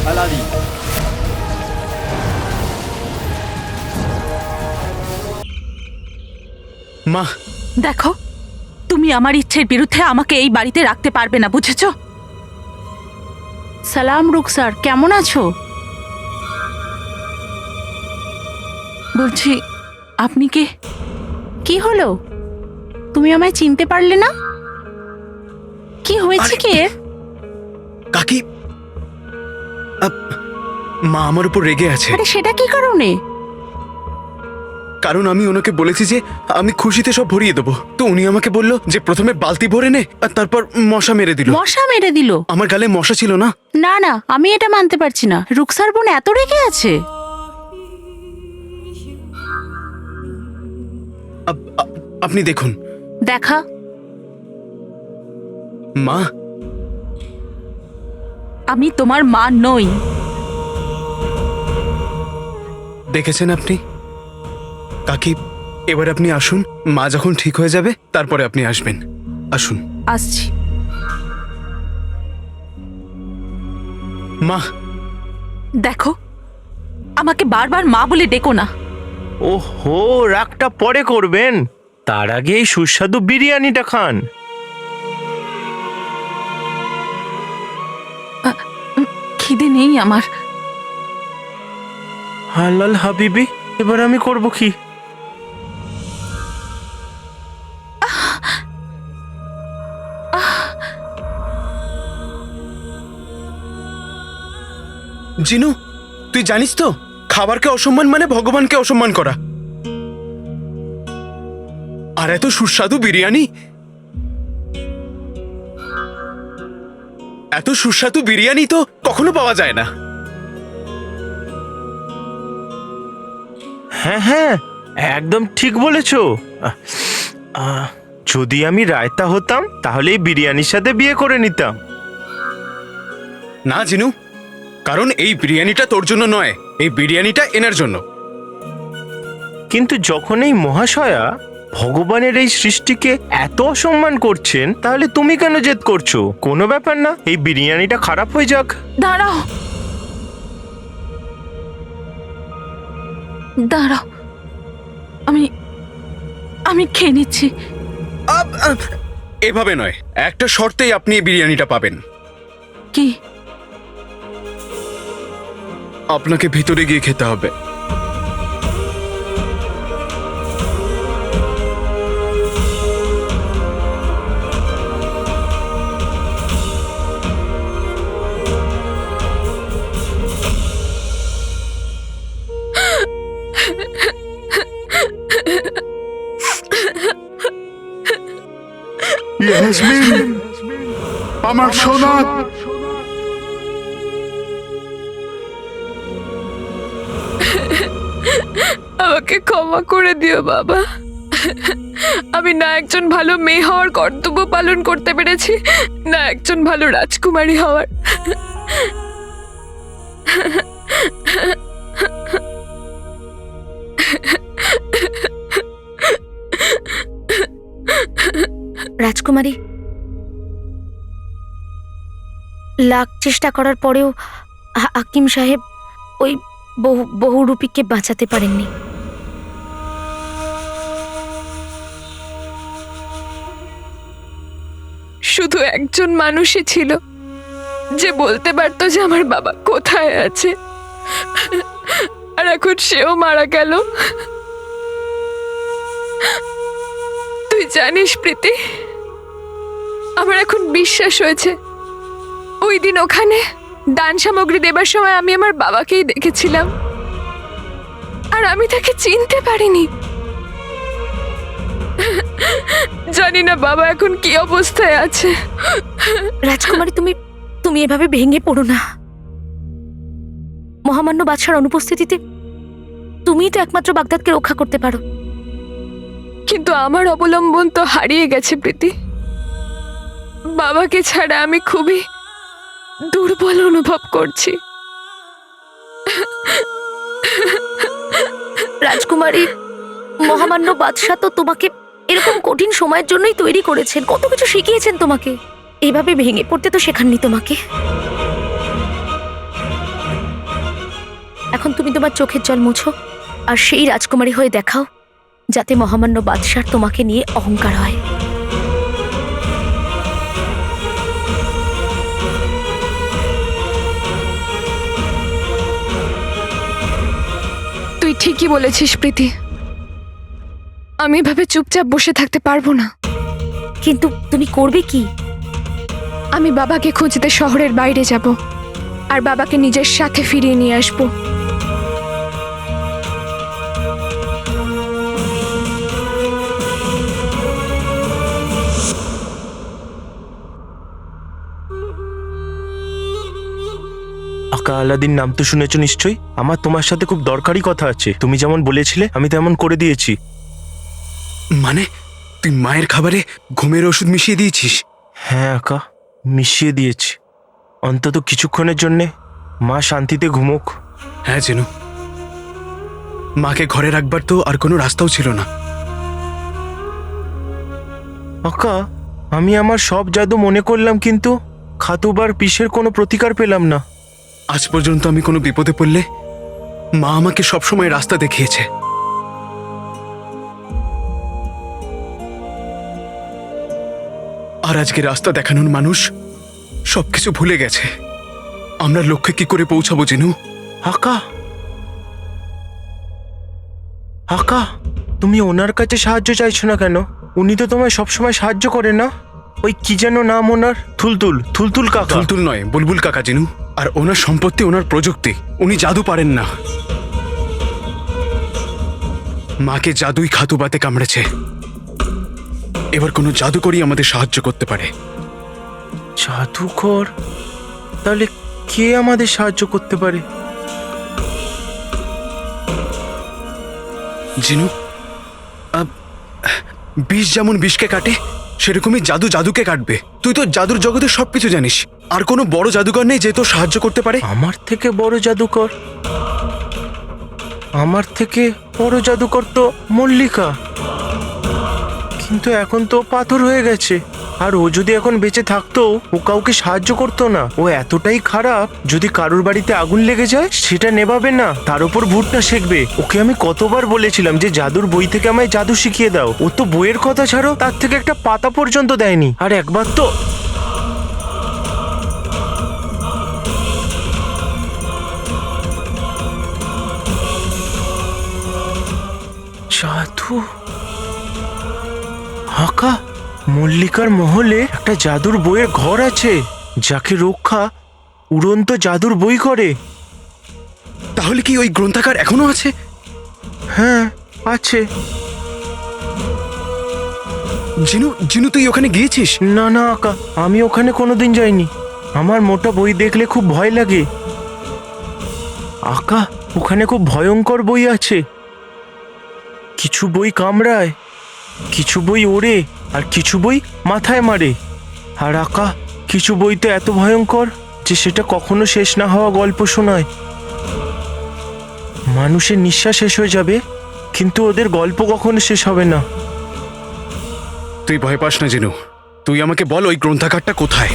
হালালি। মা, দেখো, তুমি আমার ইচ্ছের বিরুদ্ধে আমাকে এই বাড়িতে রাখতে পারবে না, বুঝেছো? সালাম রুকসার, কেমন আছো? বলছি, আপনি কে? কি হলো? তুমি আমায় চিনতে পারলে না? কি হয়েছে কি? কাকি, মা আমার উপর রেগে আছে। আরে সেটা কি কারণে? কারণ আমি ওনাকে বলেছি যে আমি খুশিতে সব ভরিয়ে দেবো, তো উনি আমাকে বললো যে প্রথমে বালতি ভরে নে আর তারপর মশা মেরে দিল। মশা মেরে দিল? আমার গালে মশা ছিল না। না না, আমি এটা মানতে পারছি না। রুকসার বোন এত রেগে আছে? আপনি দেখুন। দেখা। মা, আমি তোমার মা নই। দেখেছেন আপনি? কাকি, এবার আপনি আসুন। মা যখন ঠিক হয়ে যাবে তারপরে আপনি আসবেন। আসুন। আসছি। মা, দেখো, আমাকে বারবার মা বলে ডেকো না। ওহো, রাগটা পরে করবেন, তার আগে এই সুস্বাদু বিরিয়ানিটা খান। খিদে নেই আমার। হালাল হাবিবি, এবার আমি করব কি? জিনু, তুই জানিস তো খাবারকে অসম্মান মানে ভগবানকে অসম্মান করা। আর এত সুস্বাদু বিরিয়ানি, এত সুস্বাদু বিরিয়ানি তো কখনো পাওয়া যায় না। হ্যাঁ হ্যাঁ, একদম ঠিক বলেছো। যদি আমি রায়তা হতাম তাহলে এই বিরিয়ানির সাথে বিয়ে করে নিতাম। না জিনু, কারণ এই বিরিয়ানিটা তোর জন্য নয়, এই বিরিয়ানিটা এনার জন্য। কিন্তু যখন এই মহাশয়া ভগবানের এই সৃষ্টিকে এত অসম্মান করছেন, তাহলে তুমি কেন জেদ করছো? কোনো ব্যাপার না, এই বিরিয়ানিটা খারাপ হয়ে যাক। দাঁড়াও, দাঁড়াও, আমি খেয়ে নিচ্ছি। এভাবে নয়, একটা শর্তেই আপনি এই বিরিয়ানিটা পাবেন। কি? আপনাকে ভিতরে গিয়ে খেতে হবে। ইয়াসমিন, আমার সোনা। আমাকে ক্ষমা করে দিও বাবা। আমি না একজন ভালো মেয়ে হওয়ার কর্তব্য পালন করতে পেরেছি, না একজন ভালো রাজকুমারী হওয়ার। রাজকুমারী, লাখ চেষ্টা করার পরেও হাকিম সাহেব ওই বহুরূপীকে বাঁচাতে পারেননি। শুধু একজন মানুষই ছিল যে বলতে পারতো যে আমার বাবা কোথায় আছে, আর এখন সেও মারা গেল। তুই জানিস প্রীতি, আমার এখন বিশ্বাস হয়েছে ওই দিন ওখানে দান সামগ্রী দেবার সময় আমি আমার বাবাকেই দেখেছিলাম, আর আমি তাকে চিনতে পারিনি। জানি না বাবা এখন কি অবস্থায় আছে। রাজকুমারী, তুমি এভাবে ভেঙে পড়ো না। মহামান্য বাদশার অনুপস্থিতিতে তুমিই তো একমাত্র বাগদাদকে রক্ষা করতে পারো। কিন্তু আমার অবলম্বন তো হারিয়ে গেছে প্রীতি। বাবাকে ছাড়া আমি খুবই দুর্বল অনুভব করছি। রাজকুমারী, মহামান্য বাদশা তো তোমাকে এরকম কঠিন সময়ের জন্যই তৈরি করেছেন, কত কিছু শিখিয়েছেন তোমাকে। এভাবে ভেঙে পড়তে তো শেখাননি তোমাকে। এখন তুমি তোমার চোখের জল মুছো আর সেই রাজকুমারী হয়ে দেখাও, যাতে মহামান্য বাদশার তোমাকে নিয়ে অহংকার হয়। তুই ঠিকই বলেছিস প্রীতি, আমি এভাবে চুপচাপ বসে থাকতে পারবো না। কিন্তু তুমি করবে কি? আমি বাবাকে খুঁজতে শহরের বাইরে যাব আর বাবাকে নিজের সাথে ফিরিয়ে নিয়ে আসবো। আকা আলাদিন নাম তো শুনেছো নিশ্চয়ই। আমার তোমার সাথে খুব দরকারি কথা আছে। তুমি যেমন বলেছিলে আমি তেমন করে দিয়েছি। মানে তুই মায়ের খাবারে ঘুমের ওষুধ মিশিয়ে দিয়েছিস? হ্যাঁ আকা, মিশিয়ে দিয়েছি। অন্তত কিছুক্ষণের জন্যে মা শান্তিতে ঘুমোক। হ্যাঁ জিনু, মাকে ঘরে রাখবার তো আর কোনো রাস্তাও ছিল না। আকা, আমি আমার সব জাদু মনে করলাম, কিন্তু খাতুবার পিসের কোনো প্রতিকার পেলাম না। আজ পর্যন্ত আমি কোনো বিপদে পড়লে মা আমাকে সবসময় রাস্তা দেখিয়েছে। আর আজকে রাস্তা দেখানোর মানুষ সবকিছু ভুলে গেছে। আমরা লক্ষ্যে কি করে পৌঁছাবো জিনু? আকা, আকা, তুমি ওনার কাছে সাহায্য চাইছো না কেন? উনি তো তোমায় সবসময় সাহায্য করে না? ওই কি যেন নাম ওনার, থুলতুল, থুলতুল কাকা। তুলতুল নয়, বুলবুল কাকা জিনু। আর ওনার সম্পত্তি, ওনার প্রযুক্তি, উনি জাদু পারেন না। মাকে জাদুই খাতুবাতে কামড়েছে। এবার কোনো জাদুকরই আমাদের সাহায্য করতে পারে। জাদুকর? তাহলে কে আমাদের সাহায্য করতে পারে? জিনু, বিষ যেমন বিষকে কাটে, সেরকমই জাদু জাদুকে কাটবে। তুই তো জাদুর জগতে সবকিছু জানিস। আর কোনো বড় জাদুকর নেই যে তোর সাহায্য করতে পারে? আমার থেকে বড় জাদুকর? আমার থেকে বড় জাদুকর তো মল্লিকা, কিন্তু এখন তো পাথর হয়ে গেছে। আর ও যদি এখন বেঁচে থাকতো, ও কাউকে সাহায্য করতো না। ও এতটাই খারাপ, যদি কারোর বাড়িতে আগুন লেগে যায় সেটা নেভাবে না, তার উপর ভুট্টা সেঁকবে। ওকে আমি কতবার বলেছিলাম যে জাদুর বই থেকে আমায় জাদু শিখিয়ে দাও। ও তো বইয়ের কথা ছাড়ো, তার থেকে একটা পাতা পর্যন্ত দেয়নি। আর একবার তো জাদু। হাকা, মল্লিকার মহলে একটা জাদুর বইয়ের ঘর আছে, যাকে রক্ষা উড়ন্ত জাদুর বই করে। তাহলে কি ওই গ্রন্থাগার এখনো আছে? হ্যাঁ, আছে। জিনু, জিনু তুই ওখানে গিয়েছিস? না না আকা, আমি ওখানে কোনোদিন যাইনি। আমার মোটা বই দেখলে খুব ভয় লাগে। আকা, ওখানে খুব ভয়ঙ্কর বই আছে। কিছু বই কামড়ায়, কিছু বই ওড়ে, আর কিছু বই মাথায় মারে। আর আকা, কিছু বই তো এত ভয়ঙ্কর যে সেটা কখনো শেষ না হওয়া গল্প শোনায়। মানুষের নিঃশ্বাস শেষ হয়ে যাবে, কিন্তু ওদের গল্প কখনো শেষ হবে না। তুই ভয় পাস না জিনু, তুই আমাকে বল ওই গ্রন্থাগারটা কোথায়।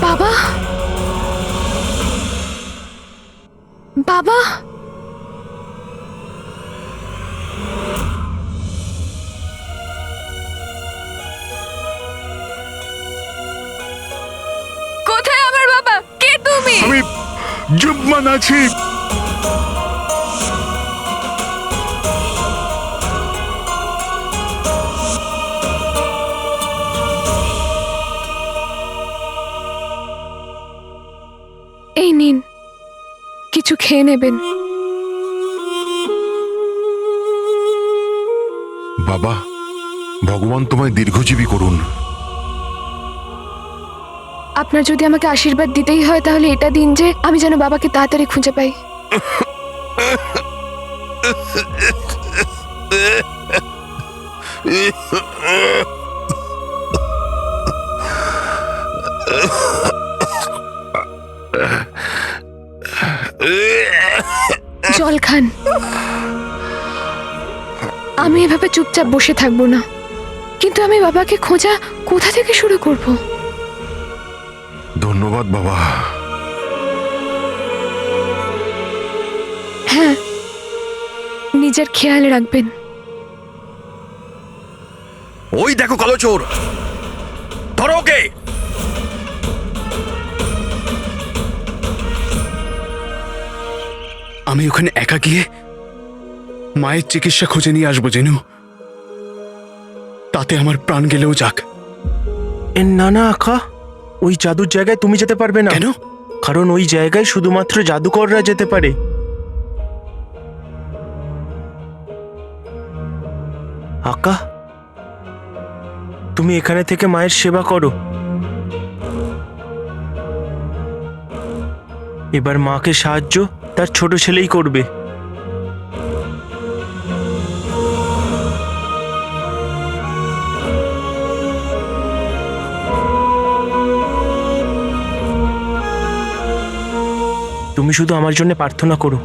বাবা, বাবা, কোথায় আমার বাবা? কে তুমি? আমি জুবমান আছি। এই নিন, কিছু খেয়ে নেবেন। বাবা, ভগবান তোমায় দীর্ঘজীবী করুন। আপনার যদি আমাকে আশীর্বাদ দিতেই হয়, তাহলে এটা দিন যে আমি যেন বাবাকে তাড়াতাড়ি খুঁজে পাই। আমি এভাবে চুপচাপ বসে থাকবো না, কিন্তু আমি বাবাকে খোঁজা কোথা থেকে শুরু করব? ধন্যবাদ বাবা। হ্যাঁ, নিজের খেয়াল রাখবেন। ওই দেখো কালো চোর, ধরো ওকে। আমি ওখানে একা গিয়ে মায়ের চিকিৎসা খুঁজে নিয়ে আসবো জেনু, তাতে আমার প্রাণ গেলেও যাক। না না আকা, ওই জাদুর জায়গায় তুমি যেতে পারবে না। কেন? কারণ ওই জায়গায় শুধুমাত্র জাদুকররা যেতে পারে। আকা, তুমি এখানে থেকে মায়ের সেবা করো। এবার মাকে সাহায্য তার ছোট ছেলেই করবে। তুমি শুধু আমার জন্য প্রার্থনা করো।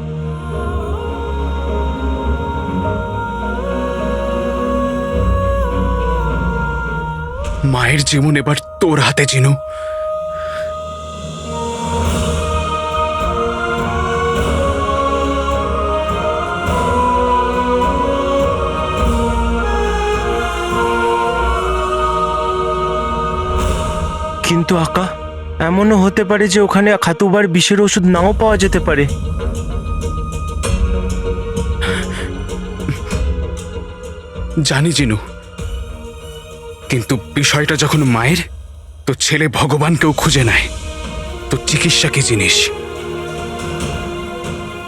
মায়ের জীবন এবার তোর হাতে জিনু। কিন্তু আকা, এমনও হতে পারে যে ওখানে খাতুবার বিষের ওষুধ নাও পাওয়া যেতে পারে। জানি জিনু, কিন্তু বিষয়টা যখন মায়ের, তো ছেলে ভগবানকেও খুঁজে নেয়। তো চিকিৎসা কি জিনিস?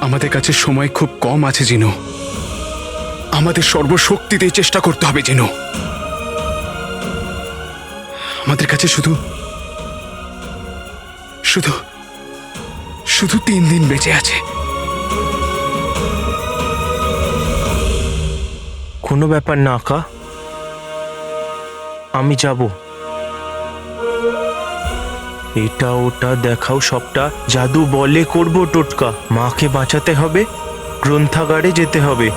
আমাদের কাছে সময় খুব কম আছে জিনু, আমাদের সর্বশক্তি দিয়ে চেষ্টা করতে হবে জিনু। আমাদের কাছে শুধু শুধু শুধু 3 দিন বেঁচে আছে। কোনো ব্যাপার না আকা, আমি যাব। এটা ওটা দেখাও, সবটা জাদু বলে করব টোটকা। মাকে বাঁচাতে হবে, গ্রন্থাগারে যেতে হবে।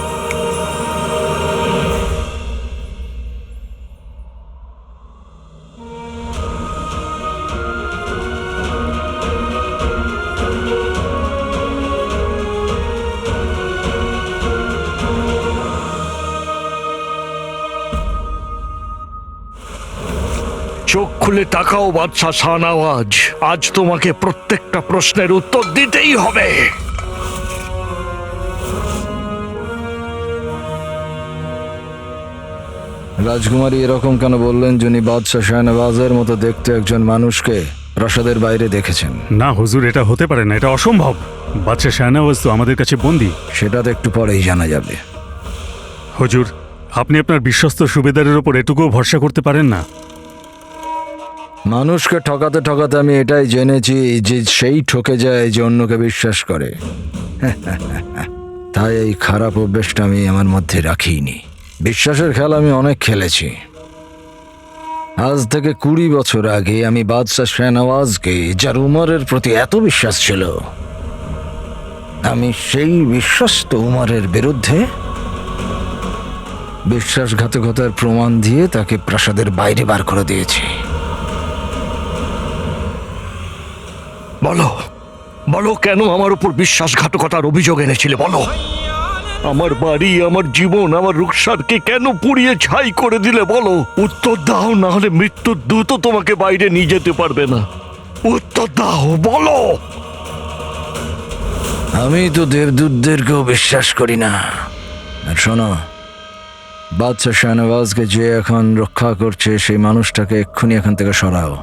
চোখ খুলে তাকাও বাদশাহ শাহনওয়াজ, আজ তোমাকে প্রত্যেকটা প্রশ্নের উত্তর দিতেই হবে। রাজকুমারী এরকম কেন বললেন? যিনি বাদশাহ শাহনওয়াজের মতো দেখতে একজন মানুষকে প্রাসাদের বাইরে দেখেছেন। না হুজুর, এটা হতে পারে না, এটা অসম্ভব। বাদশাহ শাহনওয়াজ তো আমাদের কাছে বন্দী। সেটা তো একটু পরেই জানা যাবে। হুজুর, আপনি আপনার বিশ্বস্ত সুবেদারের ওপর এটুকুও ভরসা করতে পারেন না? মানুষকে ঠকাতে ঠকাতে আমি এটাই জেনেছি যে সেই ঠকে যায় যে অন্যকে বিশ্বাস করে। তাই এই খারাপ অভ্যেসটা আমি আমার মধ্যে রাখিনি। বিশ্বাসের খেলা আমি অনেক খেলেছি। আজ থেকে 20 বছর আগে আমি বাদশাহ শাহনওয়াজকে, যার উমরের প্রতি এত বিশ্বাস ছিল, আমি সেই বিশ্বস্ত উমরের বিরুদ্ধে বিশ্বাসঘাতকতার প্রমাণ দিয়ে তাকে প্রাসাদের বাইরে বার করে দিয়েছি। বলো বলো, কেন আমার উপর বিশ্বাসঘাতকতার অভিযোগ এনেছিলে? বলো। আমার বাড়ি, আমার জীবন, আমার রুকসারকে কেন পুড়িয়ে ছাই করে দিলে? বলো, উত্তর দাও, না হলে মৃত্যুর দূতও তোমাকে বাইরে নিয়ে যেতে পারবে না। উত্তর দাও, বলো। আমি তো দেবদূতদেরকেও বিশ্বাস করি না। আর শোনো, বাদশাহ শাহনওয়াজকে যে এখন রক্ষা করছে সেই মানুষটাকে এক্ষুনি এখান থেকে সরাও।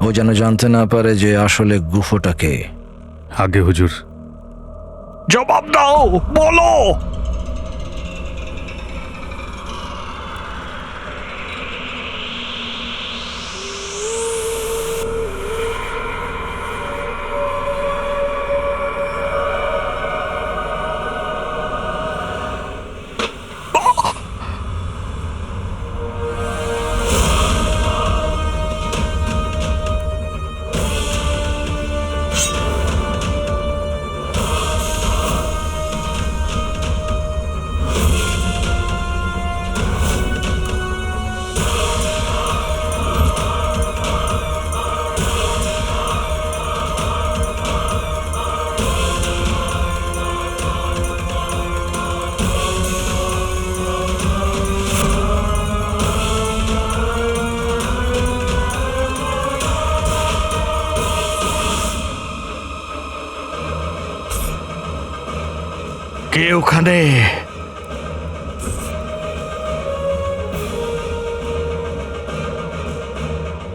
ও যেন জানতে না পারে যে আসলে গুফোটাকে। আগে হুজুর। জবাব দাও, বলো। ওখানে?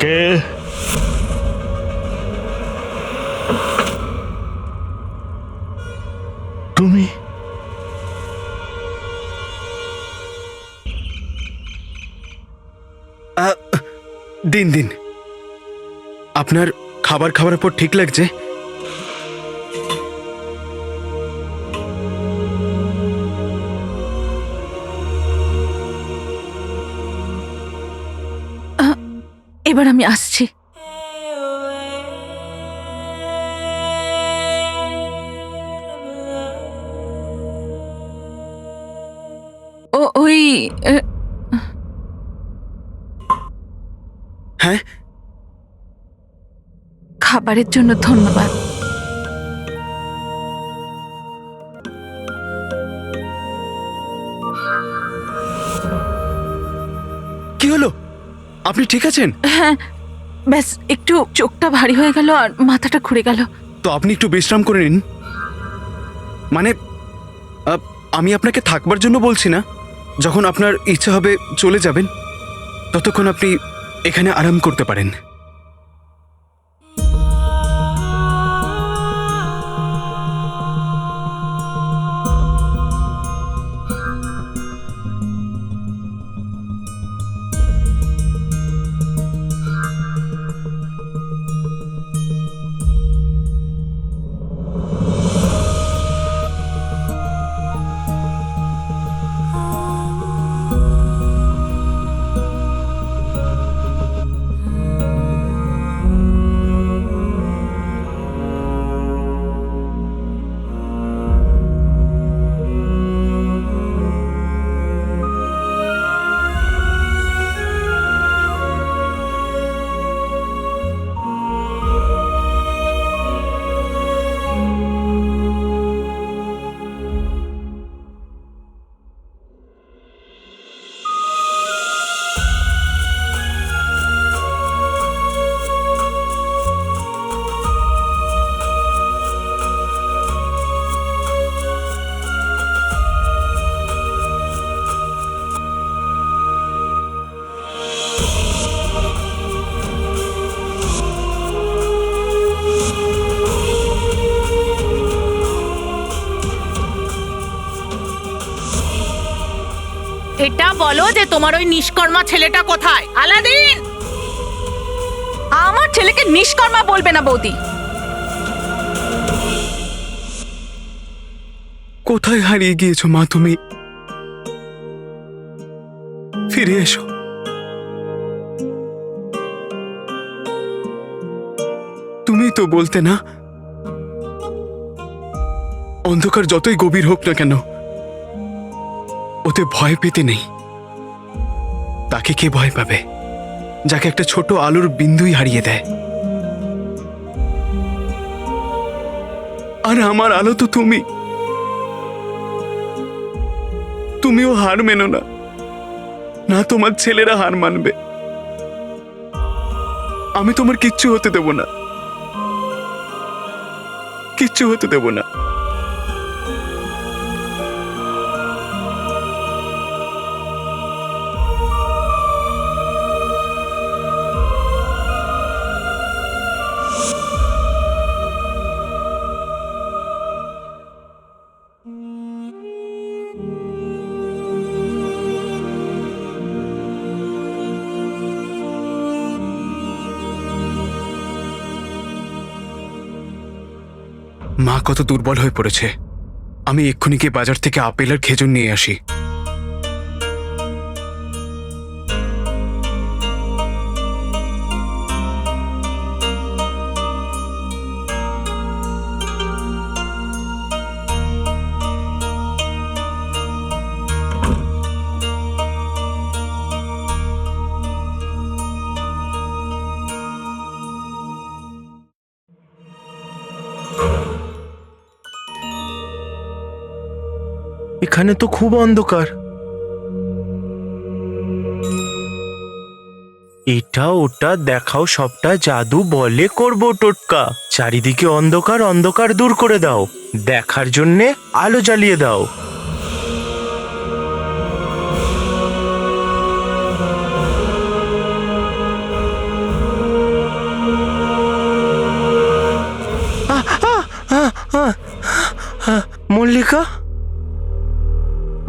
কে? তুমি? দিন দিন, আপনার খাবার খাওয়ার পর ঠিক লাগছে? এবার আমি আসছি। ওই হ্যাঁ, খাবারের জন্য ধন্যবাদ। কি হলো? আপনি ঠিক আছেন? হ্যাঁ, ব্যাস একটু চোখটা ভারী হয়ে গেল আর মাথাটা ঘুরে গেল। তো আপনি একটু বিশ্রাম করে নিন। মানে আমি আপনাকে থাকবার জন্য বলছি না, যখন আপনার ইচ্ছা হবে চলে যাবেন, ততক্ষণ আপনি এখানে আরাম করতে পারেন। এটা বলো যে তোমার ওই নিষ্কর্মা ছেলেটা কোথায়? আলাদিন, আমার ছেলেকে নিষ্কর্মা বলবে না বৌদি। কোথায় হারিয়ে গিয়েছো মা তুমি? ফিরে এসো। তুমি তো বলতে না, অন্ধকার যতই গভীর হোক না কেন, ওতে ভয় পেতে নেই। তাকে কে ভয় পাবে যাকে একটা ছোট আলোর বিন্দুই হারিয়ে দেয়? আর আমার আলো তো তুমি। তুমিও হার মেনো না, না তোমার ছেলেরা হার মানবে। আমি তোমার কিচ্ছু হতে দেব না, কিচ্ছু হতে দেব না। মা কত দুর্বল হয়ে পড়েছে। আমি এক্ষুনি গিয়ে বাজার থেকে আপেল আর খেজুর নিয়ে আসি। এখানে তো খুব অন্ধকার। এটা ওটা দেখাও, সবটা জাদু বলে করব টোটকা। চারিদিকে অন্ধকার, অন্ধকার দূর করে দাও, দেখার জন্যে আলো জ্বালিয়ে দাও।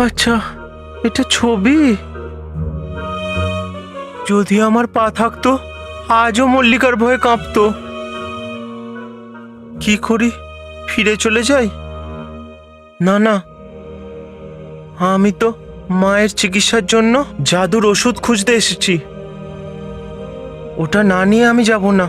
আচ্ছা, এটা ছবি। যদি আমার পা থাকতো আজও মল্লিকার ভয়ে কাঁপতো। কি করি, ফিরে চলে যাই? না না, আমি তো মায়ের চিকিৎসার জন্য জাদুর ওষুধ খুঁজতে এসেছি। ওটা না নিয়ে আমি যাব না।